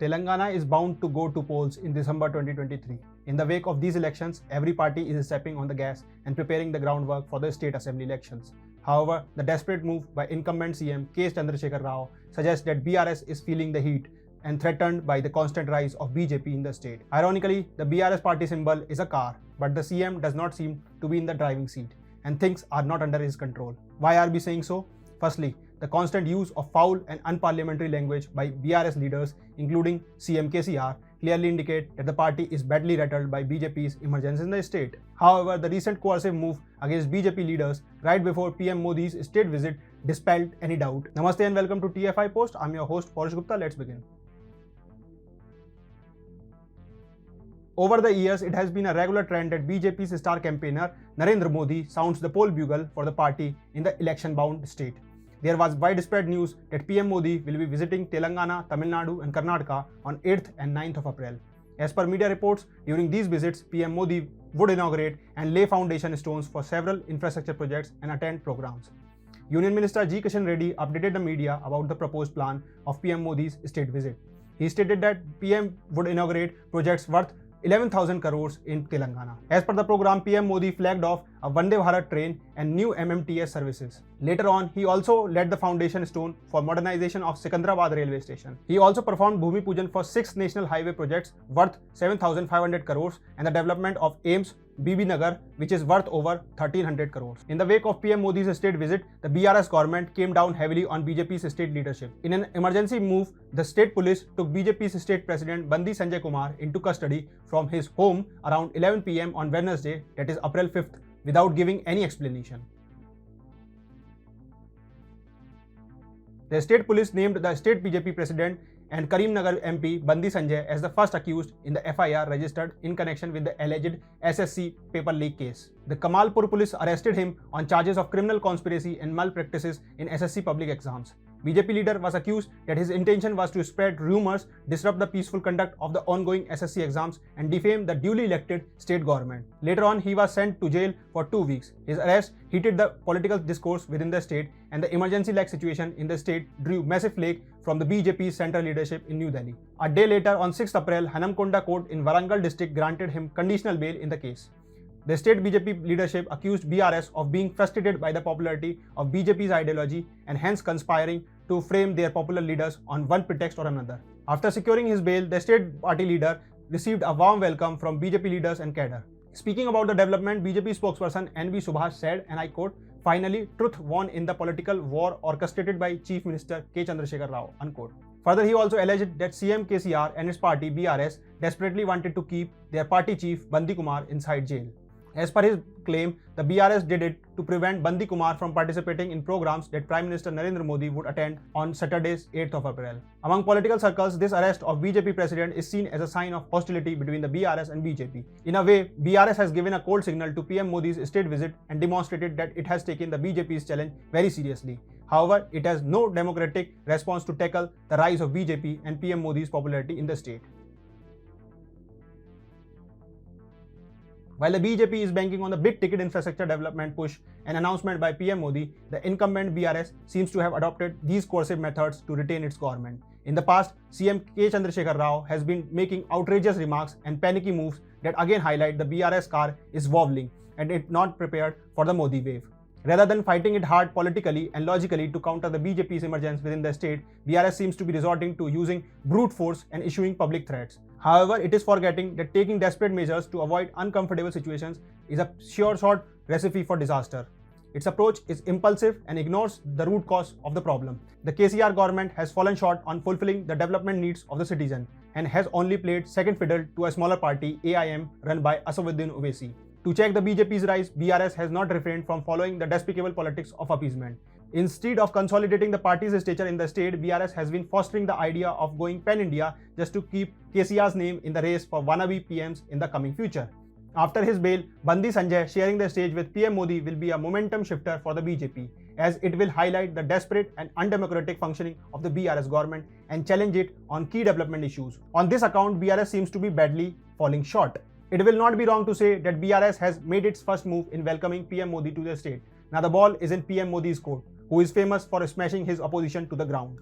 Telangana is bound to go to polls in December 2023. In the wake of these elections, every party is stepping on the gas and preparing the groundwork for the state assembly elections. However, the desperate move by incumbent CM K. Chandrasekhar Rao suggests that BRS is feeling the heat and threatened by the constant rise of BJP in the state. Ironically, the BRS party symbol is a car, but the CM does not seem to be in the driving seat, and things are not under his control. Why are we saying so? Firstly, the constant use of foul and unparliamentary language by BRS leaders, including CM KCR, clearly indicate that the party is badly rattled by BJP's emergence in the state. However, the recent coercive move against BJP leaders right before PM Modi's state visit dispelled any doubt. Namaste and welcome to TFI Post. I'm your host Paurush Gupta. Let's begin. Over the years, it has been a regular trend that BJP's star campaigner Narendra Modi sounds the poll bugle for the party in the election-bound state. There was widespread news that PM Modi will be visiting Telangana, Tamil Nadu and Karnataka on 8th and 9th of April. As per media reports, during these visits, PM Modi would inaugurate and lay foundation stones for several infrastructure projects and attend programs. Union Minister G. Kishan Reddy updated the media about the proposed plan of PM Modi's state visit. He stated that PM would inaugurate projects worth 11,000 crores in Telangana. As per the program, PM Modi flagged off a Vande Bharat train and new MMTS services. Later on, he also laid the foundation stone for modernization of Secunderabad railway station. He also performed Bhumi Pujan for 6 national highway projects worth 7,500 crores and the development of AIIMS BB Nagar, which is worth over 1,300 crores. In the wake of PM Modi's state visit, the BRS government came down heavily on BJP's state leadership. In an emergency move, the state police took BJP's state president Bandi Sanjay Kumar into custody from his home around 11 PM on Wednesday, that is April 5th, without giving any explanation. The state police named the state BJP president and Karimnagar MP Bandi Sanjay as the first accused in the FIR registered in connection with the alleged SSC paper leak case. The Kamalpur police arrested him on charges of criminal conspiracy and malpractices in SSC public exams. BJP leader was accused that his intention was to spread rumors, disrupt the peaceful conduct of the ongoing SSC exams and defame the duly elected state government. Later on, he was sent to jail for 2 weeks. His arrest heated the political discourse within the state, and the emergency-like situation in the state drew massive flake from the BJP's central leadership in New Delhi. A day later, on 6th April, Hanamkonda Court in Warangal district granted him conditional bail in the case. The state BJP leadership accused BRS of being frustrated by the popularity of BJP's ideology and hence conspiring to frame their popular leaders on one pretext or another. After securing his bail, the state party leader received a warm welcome from BJP leaders and cadre. Speaking about the development, BJP spokesperson NB Subhash said, and I quote, "Finally, truth won in the political war orchestrated by Chief Minister K. Chandrasekhar Rao," unquote. Further, he also alleged that CM KCR and his party BRS desperately wanted to keep their party chief Bandi Kumar inside jail. As per his claim, the BRS did it to prevent Bandi Kumar from participating in programs that Prime Minister Narendra Modi would attend on Saturday's 8th of April. Among political circles, this arrest of BJP president is seen as a sign of hostility between the BRS and BJP. In a way, BRS has given a cold signal to PM Modi's state visit and demonstrated that it has taken the BJP's challenge very seriously. However, it has no democratic response to tackle the rise of BJP and PM Modi's popularity in the state. While the BJP is banking on the big-ticket infrastructure development push and announcement by PM Modi, the incumbent BRS seems to have adopted these coercive methods to retain its government. In the past, CM K. Chandrasekhar Rao has been making outrageous remarks and panicky moves that again highlight the BRS car is wobbling and it not prepared for the Modi wave. Rather than fighting it hard politically and logically to counter the BJP's emergence within the state, BRS seems to be resorting to using brute force and issuing public threats. However, it is forgetting that taking desperate measures to avoid uncomfortable situations is a sure shot recipe for disaster. Its approach is impulsive and ignores the root cause of the problem. The KCR government has fallen short on fulfilling the development needs of the citizen and has only played second fiddle to a smaller party, AIM, run by Asaduddin Owaisi. To check the BJP's rise, BRS has not refrained from following the despicable politics of appeasement. Instead of consolidating the party's stature in the state, BRS has been fostering the idea of going pan-India just to keep KCR's name in the race for wannabe PMs in the coming future. After his bail, Bandi Sanjay sharing the stage with PM Modi will be a momentum shifter for the BJP, as it will highlight the desperate and undemocratic functioning of the BRS government and challenge it on key development issues. On this account, BRS seems to be badly falling short. It will not be wrong to say that BRS has made its first move in welcoming PM Modi to the state. Now the ball is in PM Modi's court, who is famous for smashing his opposition to the ground.